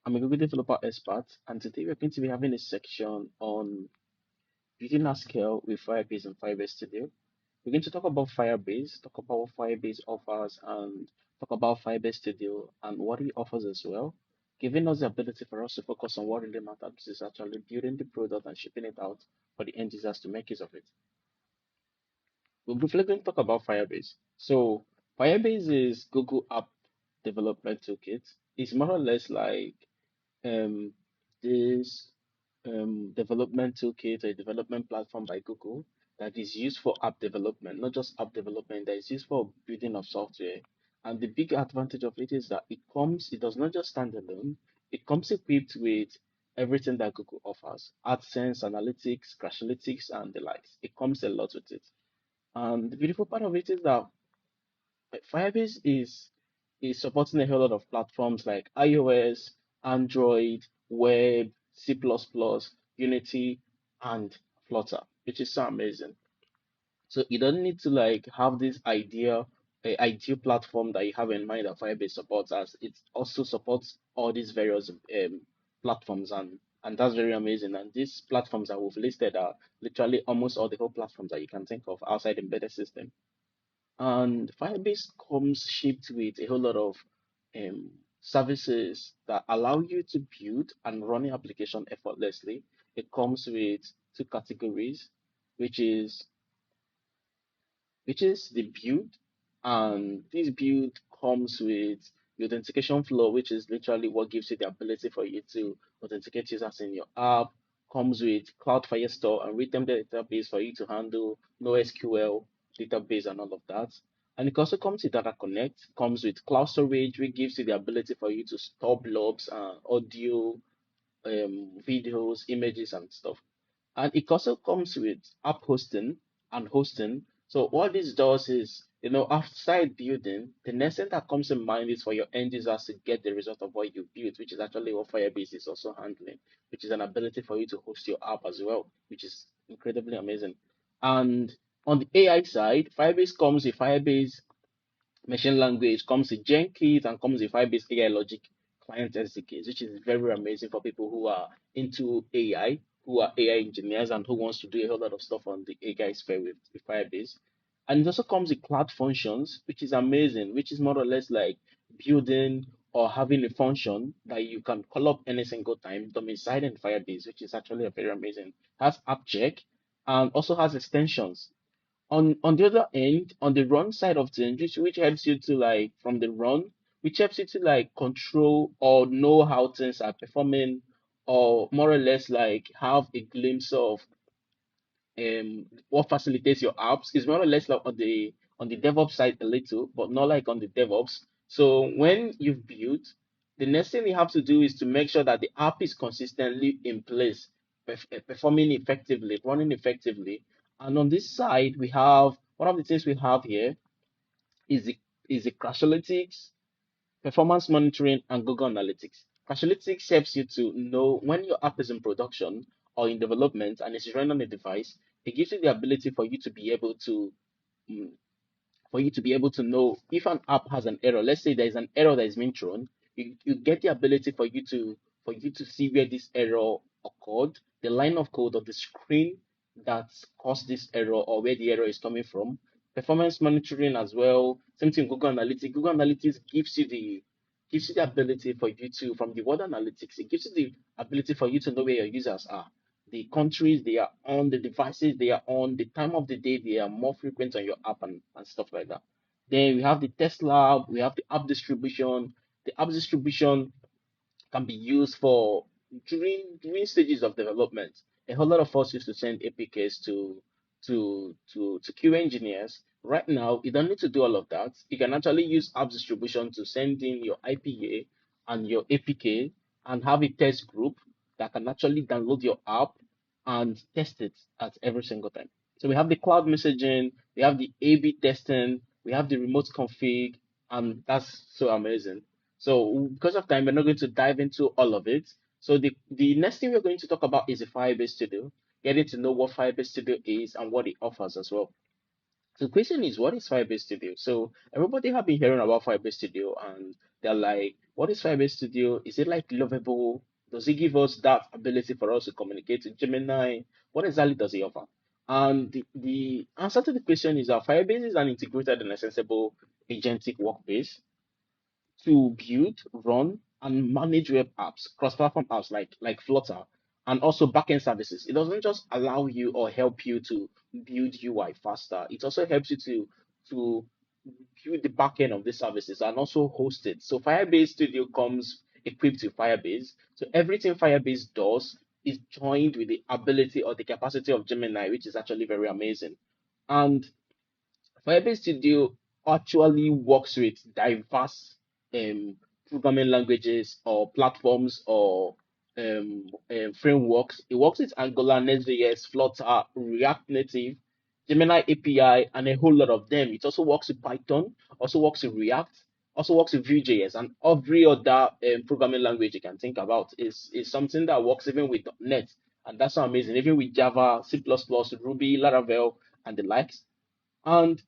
I'm a Google developer expert, and today we're going to be having a section on building at scale with Firebase and Firebase Studio. We're going to talk about Firebase, talk about what Firebase offers, and talk about Firebase Studio and what it offers as well, giving us the ability for us to focus on what really matters, which is actually building the product and shipping it out for the end users to make use of it. We're briefly going to talk about Firebase. So, Firebase is Google App Development Toolkit. It's more or less like um, this development toolkit, a development platform by Google that is used for app development, not just app development, that is used for building of software. And the big advantage of it is that it does not just stand alone, it comes equipped with everything that Google offers, AdSense, analytics, Crashlytics, and the likes. It comes a lot with it. And the beautiful part of it is that Firebase is supporting a whole lot of platforms like iOS, Android, web, C++, Unity, and Flutter, which is so amazing. So you don't need to like have this ideal platform that you have in mind that Firebase supports, as it also supports all these various platforms, and that's very amazing. And these platforms that we've listed are literally almost all the whole platforms that you can think of outside embedded system. And Firebase comes shipped with a whole lot of um, services that allow you to build and run your application effortlessly. It comes with two categories, which is the build, and this build comes with the authentication flow, which is literally what gives you the ability for you to authenticate users in your app. Comes with Cloud Firestore and written database for you to handle NoSQL database and all of that. And it also comes with Data Connect, comes with cloud storage, which gives you the ability for you to store blobs, audio, videos, images, and stuff. And it also comes with app hosting and hosting. So what this does is, outside building, the next thing that comes in mind is for your end users to get the result of what you built, which is actually what Firebase is also handling, which is an ability for you to host your app as well, which is incredibly amazing. And on the AI side, Firebase comes with Firebase machine language, comes with Jenkins, and comes with Firebase AI logic client SDKs, which is very amazing for people who are into AI, who are AI engineers, and who wants to do a whole lot of stuff on the AI sphere with Firebase. And it also comes with cloud functions, which is amazing, which is more or less like building or having a function that you can call up any single time domiciled in Firebase, which is actually a very amazing. Has app check and also has extensions on the other end, on the run side of things, which helps you to like from the run, which helps you to like control or know how things are performing, or more or less like have a glimpse of what facilitates your apps is more or less like on the DevOps side a little, but not like on the DevOps. So when you've built, the next thing you have to do is to make sure that the app is consistently in place, performing effectively, running effectively. And on this side, we have one of the things we have here is the Crashlytics, performance monitoring, and Google Analytics. Crashlytics helps you to know when your app is in production or in development and it's running on a device. It gives you the ability mm, for you to be able to know if an app has an error. Let's say there is an error that is being thrown. You get the ability for you to see where this error occurred, the line of code or the screen that caused this error or where the error is coming from. Performance monitoring as well. Same thing Google Analytics. Google Analytics gives you the ability for you to from the word analytics, it gives you the ability for you to know where your users are, the countries they are on, the devices they are on, the time of the day they are more frequent on your app, and stuff like that. Then we have the test lab, we have the app distribution. The app distribution can be used for during stages of development. A whole lot of us used to send APKs to QA engineers. Right now, you don't need to do all of that. You can actually use app distribution to send in your IPA and your APK and have a test group that can actually download your app and test it at every single time. So we have the cloud messaging, we have the A/B testing, we have the remote config, and that's so amazing. So because of time, we're not going to dive into all of it. So the next thing we're going to talk about is the Firebase Studio, getting to know what Firebase Studio is and what it offers as well. So the question is, what is Firebase Studio? So everybody have been hearing about Firebase Studio, and they're like, what is Firebase Studio? Is it like lovable? Does it give us that ability for us to communicate with Gemini? What exactly does it offer? And the answer to the question is that Firebase is an integrated and extensible agentic workplace to build, run, and manage web apps, cross-platform apps like Flutter, and also backend services. It doesn't just allow you or help you to build UI faster. It also helps you to build the backend of the services and also host it. So Firebase Studio comes equipped with Firebase. So everything Firebase does is joined with the ability or the capacity of Gemini, which is actually very amazing. And Firebase Studio actually works with diverse programming languages or platforms or frameworks. It works with Angular, Next.js, Flutter, React Native, Gemini API, and a whole lot of them. It also works with Python, also works with React, also works with Vue.js, and every other programming language you can think about is something that works even with .NET. And that's so amazing, even with Java, C++, Ruby, Laravel, and the likes. And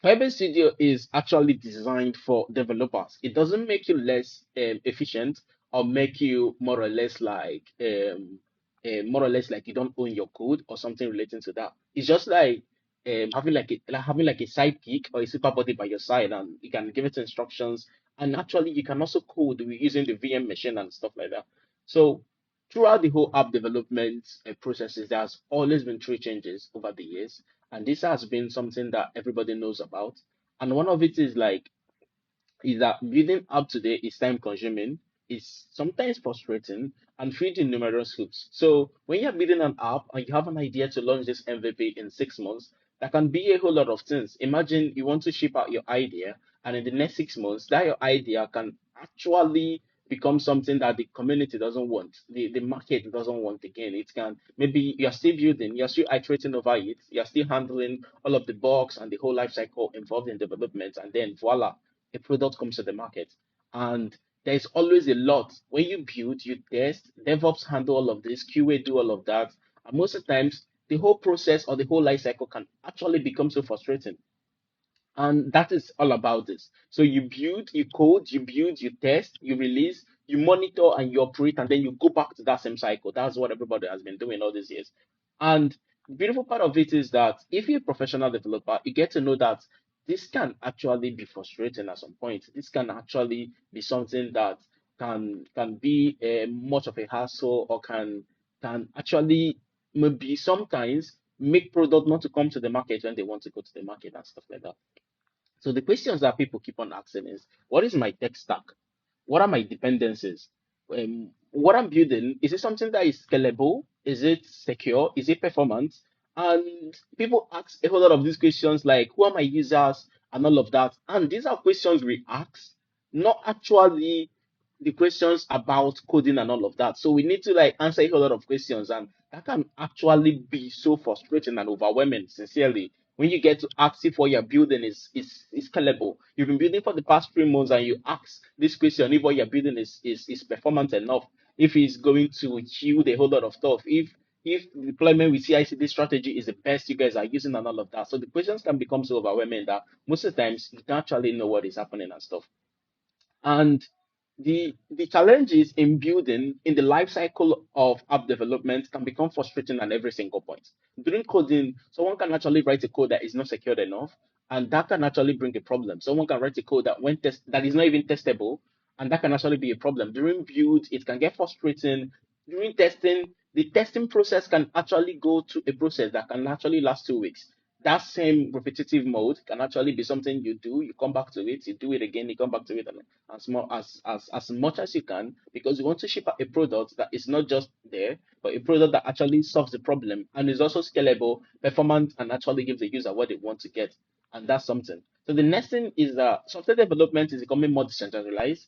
Firebase Studio is actually designed for developers. It doesn't make you less efficient or make you more or less like you don't own your code or something relating to that. It's just like having like a sidekick or a super body by your side, and you can give it instructions. And actually, you can also code with using the VM machine and stuff like that. So throughout the whole app development processes, there's always been three changes over the years, and this has been something that everybody knows about. And one of it is that building app today is time consuming, is sometimes frustrating, and feeding numerous hoops. So when you're building an app and you have an idea to launch this MVP in 6 months, that can be a whole lot of things. Imagine you want to ship out your idea, and in the next 6 months, that your idea can actually become something that the community doesn't want, the market doesn't want again. It can maybe you're still building, you're still iterating over it, you're still handling all of the bugs and the whole life cycle involved in development, and then voila, a product comes to the market. And there's always a lot. When you build, you test, DevOps handle all of this, QA do all of that. And most of the times, the whole process or the whole life cycle can actually become so frustrating. And that is all about this. So you build, you code, you build, you test, you release, you monitor, and you operate, and then you go back to that same cycle. That's what everybody has been doing all these years. And the beautiful part of it is that if you're a professional developer, you get to know that this can actually be frustrating at some point. This can actually be something that can be much of a hassle, or can actually maybe sometimes make product not to come to the market when they want to go to the market and stuff like that. So the questions that people keep on asking is, what is my tech stack? What are my dependencies? What I'm building, is it something that is scalable? Is it secure? Is it performant? And people ask a whole lot of these questions like, who are my users and all of that. And these are questions we ask, not actually the questions about coding and all of that. So we need to like answer a whole lot of questions, and that can actually be so frustrating and overwhelming, sincerely, when you get to ask if what you're building is scalable. You've been building for the past 3 months, and you ask this question if what you're building is performant enough, if it's going to yield a whole lot of stuff, if deployment with CI/CD strategy is the best you guys are using and all of that. So the questions can become so overwhelming that most of the times you don't actually know what is happening and stuff. And the challenges in building in the life cycle of app development can become frustrating at every single point. During coding, someone can actually write a code that is not secured enough, and that can actually bring a problem. Someone can write a code that is not even testable, and that can actually be a problem. During build, it can get frustrating. During testing, the testing process can actually go to a process that can actually last 2 weeks. That same repetitive mode can actually be something you do, you come back to it, you do it again, you come back to it, and as much as you can, because you want to ship out a product that is not just there, but a product that actually solves the problem and is also scalable, performant, and actually gives the user what they want to get. And that's something. So the next thing is that software development is becoming more decentralized.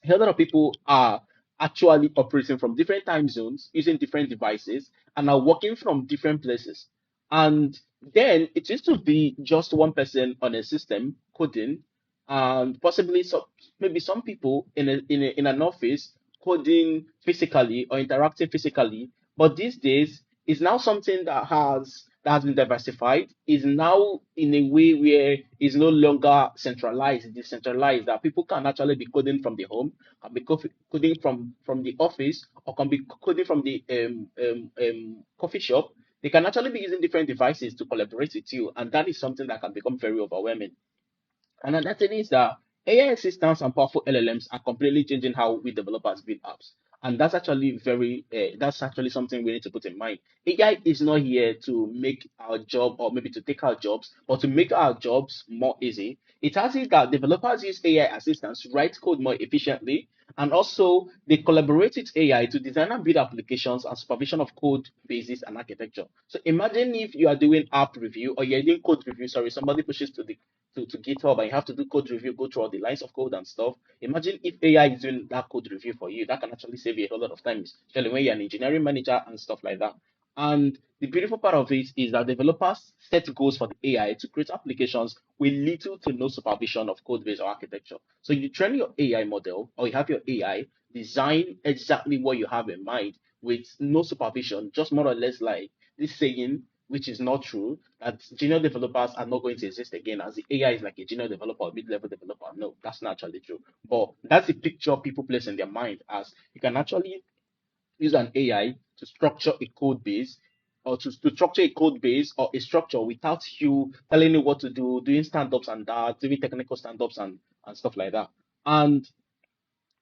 A lot of people are actually operating from different time zones using different devices and are working from different places. And then it used to be just one person on a system coding, and possibly maybe some people in an office coding physically or interacting physically. But these days, it's now something that has been diversified is now in a way where it's no longer centralized, decentralized, that people can actually be coding from the home, can be coding from the office, or can be coding from the coffee shop. They can actually be using different devices to collaborate with you, and that is something that can become very overwhelming. And another thing is that AI assistants and powerful LLMs are completely changing how we developers build apps. And that's actually something we need to put in mind. AI is not here to make our job or maybe to take our jobs, but to make our jobs more easy. It has it that developers use AI assistants to write code more efficiently, and also they collaborate with AI to design and build applications and supervision of code bases and architecture. So imagine if you are doing app review or you're doing code review, sorry, somebody pushes to GitHub and you have to do code review, go through all the lines of code and stuff. Imagine if AI is doing that code review for you. That can actually save you a whole lot of time, especially when you're an engineering manager and stuff like that. And the beautiful part of it is that developers set goals for the AI to create applications with little to no supervision of code base or architecture. So you train your AI model or you have your AI design exactly what you have in mind with no supervision, just more or less like this saying, which is not true, that junior developers are not going to exist again as the AI is like a junior developer or mid-level developer. No, that's not actually true. But that's the picture people place in their mind as you can actually use an AI to structure a code base or to structure a code base or a structure without you telling you what to do, doing stand-ups and that, doing technical stand-ups and stuff like that. And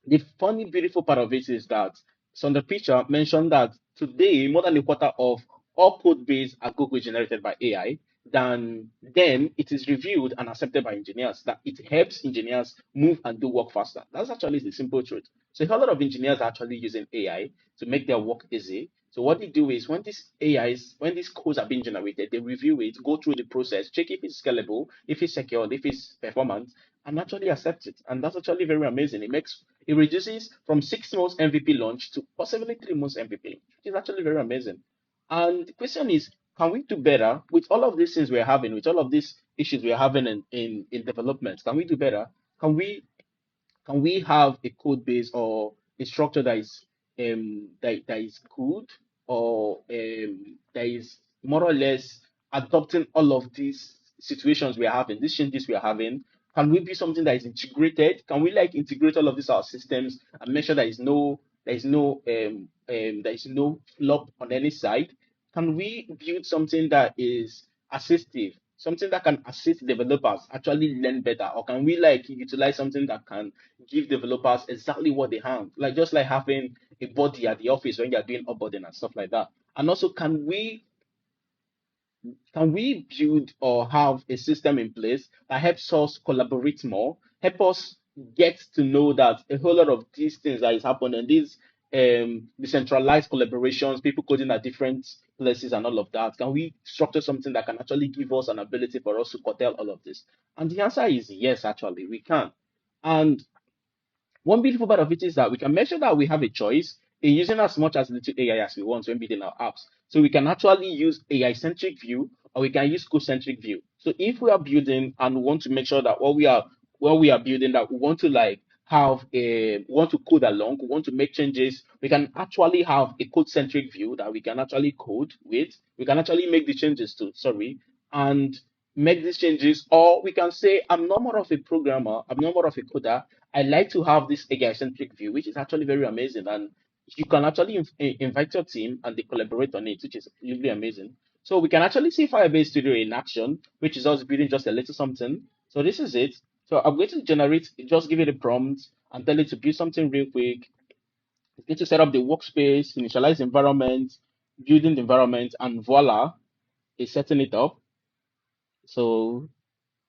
the funny, beautiful part of it is that so on the picture mentioned that today more than a quarter of all code base are Google generated by AI. Then it is reviewed and accepted by engineers. That it helps engineers move and do work faster. That's actually the simple truth. So a lot of engineers are actually using AI to make their work easy. So what they do is when these codes are being generated, they review it, go through the process, check if it's scalable, if it's secure, if it's performant, and actually accept it. And that's actually very amazing. It reduces from 6 months MVP launch to possibly 3 months MVP, which is actually very amazing. And the question is, can we do better with all of these things we're having, with all of these issues we're having in development? Can we do better? Can we have a code base or a structure that is good or that is more or less adopting all of these situations we are having, these changes we are having? Can we be something that is integrated? Can we like integrate all of these our systems and make sure there is no flop on any side? Can we build something that is assistive, something that can assist developers actually learn better, or can we like utilize something that can give developers exactly what they have, like just like having a body at the office when you're doing onboarding and stuff like that? And also, can we build or have a system in place that helps us collaborate more, help us get to know that a whole lot of these things that is happening, these decentralized collaborations, people coding at different places and all of that, can we structure something that can actually give us an ability for us to curtail all of this? And the answer is yes, actually, we can. And one beautiful part of it is that we can make sure that we have a choice in using as much as little AI as we want when building our apps. So we can actually use AI centric view or we can use code centric view. So if we are building and we want to make sure that what we are building, that we want to like have a we want to code along, we want to make changes, we can actually have a code centric view that we can actually code with. We can actually make the changes to, sorry, and make these changes, or we can say, I'm not more of a programmer, I'm not more of a coder. I like to have this AI-centric view, which is actually very amazing. And you can actually invite your team and they collaborate on it, which is really amazing. So we can actually see Firebase Studio in action, which is us building just a little something. So this is it. So I'm going to generate, just give it a prompt and tell it to build something real quick. It's going to set up the workspace, initialize the environment, building the environment, and voila, it's setting it up. So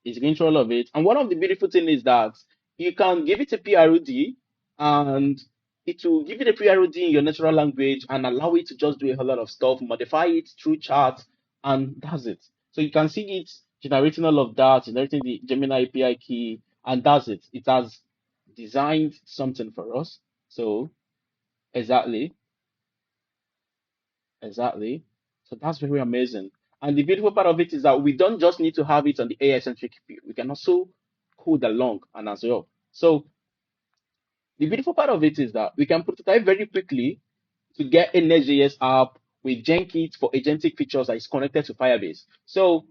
it's going through all of it. And one of the beautiful things is that you can give it a PROD and it will give it a PROD in your natural language and allow it to just do a whole lot of stuff, modify it through chat, and that's it. So you can see it generating all of that, generating the Gemini API key, and that's it. It has designed something for us. So exactly. Exactly. So that's very amazing. And the beautiful part of it is that we don't just need to have it on the AI centric view. We can also code along and as well. So the beautiful part of it is that we can prototype very quickly to get a Next.js app with Jenkins for agentic features that is connected to Firebase. So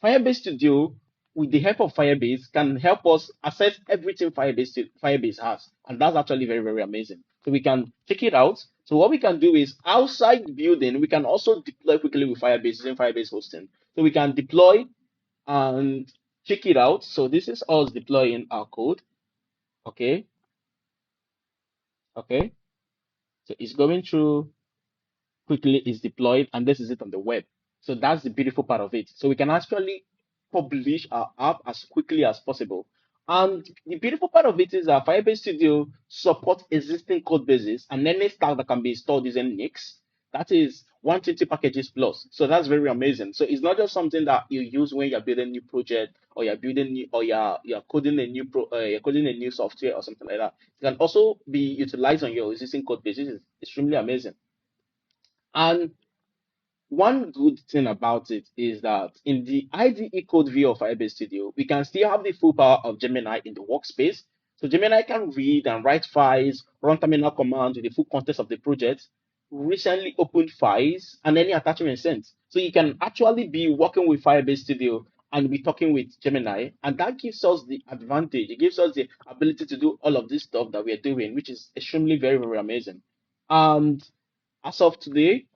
Firebase Studio, with the help of Firebase, can help us access everything Firebase has, and that's actually very, very amazing. So we can check it out. So what we can do is outside the building, we can also deploy quickly with Firebase using Firebase hosting. So we can deploy and check it out. So this is us deploying our code. Okay, okay. So it's going through quickly, is deployed, and this is it on the web. So that's the beautiful part of it. So we can actually publish our app as quickly as possible. And the beautiful part of it is that Firebase Studio supports existing code bases and any stack that can be installed using Nix. That is 120 packages plus. So that's very amazing. So it's not just something that you use when you're building a new project or you're building new, or you're coding a new you're coding a new software or something like that. It can also be utilized on your existing code base. This is extremely amazing. And one good thing about it is that in the IDE code view of Firebase Studio, we can still have the full power of Gemini in the workspace. So Gemini can read and write files, run terminal commands with the full context of the project, recently opened files, and any attachment sent. So you can actually be working with Firebase Studio and be talking with Gemini, and that gives us the advantage. It gives us the ability to do all of this stuff that we're doing, which is extremely very, very amazing. And as of today,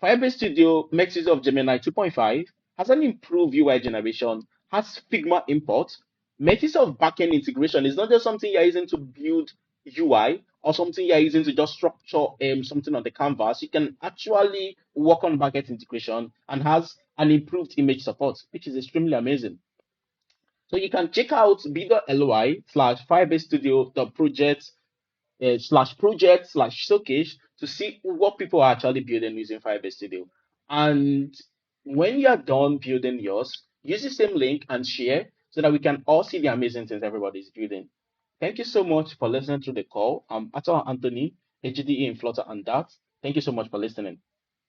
Firebase Studio makes use of Gemini 2.5, has an improved UI generation, has Figma import, makes use of backend integration. It's not just something you're using to build UI or something you're using to just structure something on the canvas. You can actually work on backend integration and has an improved image support, which is extremely amazing. So you can check out bit.ly/Firebase Studio the project slash project slash showcase to see what people are actually building using Firebase Studio. And when you are done building yours, use the same link and share so that we can all see the amazing things everybody's building. Thank you so much for listening to the call. I'm Atuoha Anthony, a GDE in Flutter and Dart. Thank you so much for listening.